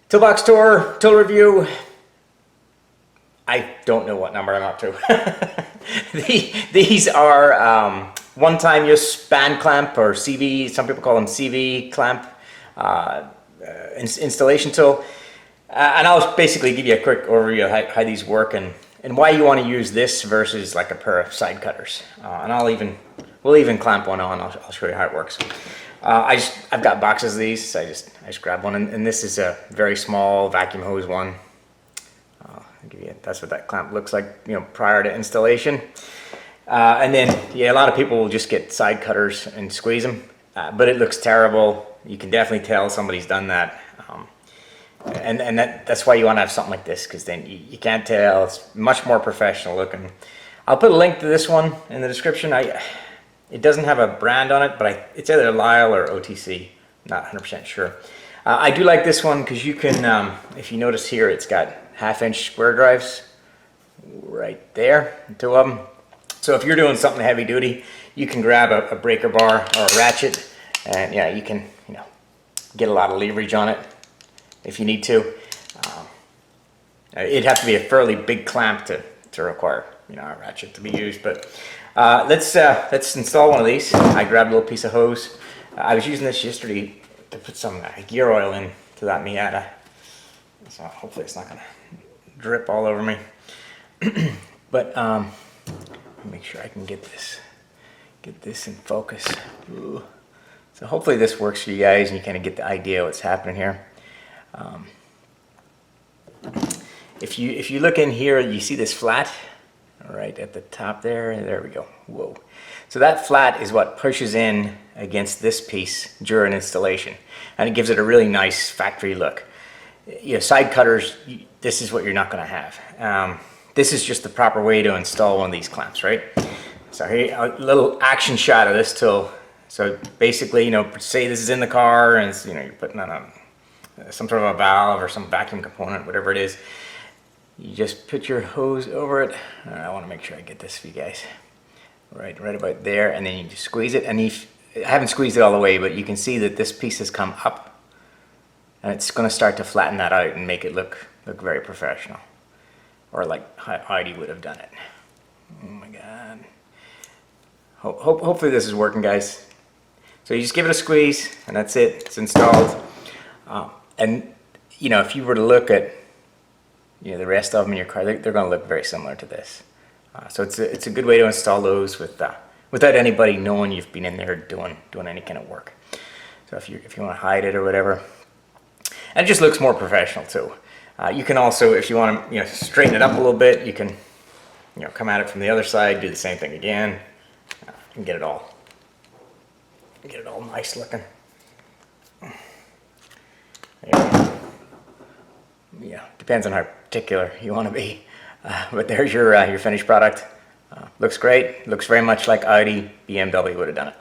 Toolbox tour, tool review. I don't know what number I'm up to. These are one-time use band clamp or CV, some people call them CV clamp installation tool. And I'll basically give you a quick overview of how these work and why you want to use this versus like a pair of side cutters. And we'll even clamp one on. I'll show you how it works. I've got boxes of these, so I just grabbed one, and this is a very small vacuum hose one. That's what that clamp looks like, prior to installation. And then, yeah, a lot of people will just get side cutters and squeeze them, but it looks terrible. You can definitely tell somebody's done that. And that's why you want to have something like this, because then you can't tell. It's much more professional looking. I'll put a link to this one in the description. It doesn't have a brand on it, but it's either Lisle or OTC. I'm not 100% sure. I do like this one because you can, if you notice here, it's got 1/2-inch square drives right there, 2 of them. So if you're doing something heavy duty, you can grab a breaker bar or a ratchet, and yeah, you can get a lot of leverage on it if you need to. It'd have to be a fairly big clamp to require a ratchet to be used, but let's install one of these. I grabbed a little piece of hose. I was using this yesterday to put some gear oil into that Miata, so hopefully it's not gonna drip all over me. But make sure I can get this in focus. Ooh. So hopefully this works for you guys and you kind of get the idea what's happening here. If you look in here, you see this flat right at the top there. There we go. Whoa. So that flat is what pushes in against this piece during installation, and it gives it a really nice factory look. Side cutters, this is what you're not going to have. This is just the proper way to install one of these clamps, right? So here, a little action shot of this tool. So basically, say this is in the car and it's, you're putting on some sort of a valve or some vacuum component, whatever it is. You just put your hose over it. I want to make sure I get this for you guys. Right about there, and then you just squeeze it. And I haven't squeezed it all the way, but you can see that this piece has come up, and it's going to start to flatten that out and make it look very professional, or like Heidi would have done it. Oh my God! Hopefully this is working, guys. So you just give it a squeeze, and that's it. It's installed. And if you were to look at the rest of them in your car, they're going to look very similar to this. So it's a good way to install those without anybody knowing you've been in there doing any kind of work. So if you want to hide it or whatever, and it just looks more professional too. You can also, if you want to straighten it up a little bit, you can come at it from the other side, do the same thing again, and get it all nice looking. Yeah, depends on how particular you want to be. But there's your finished product. Looks great. Looks very much like Audi, BMW would have done it.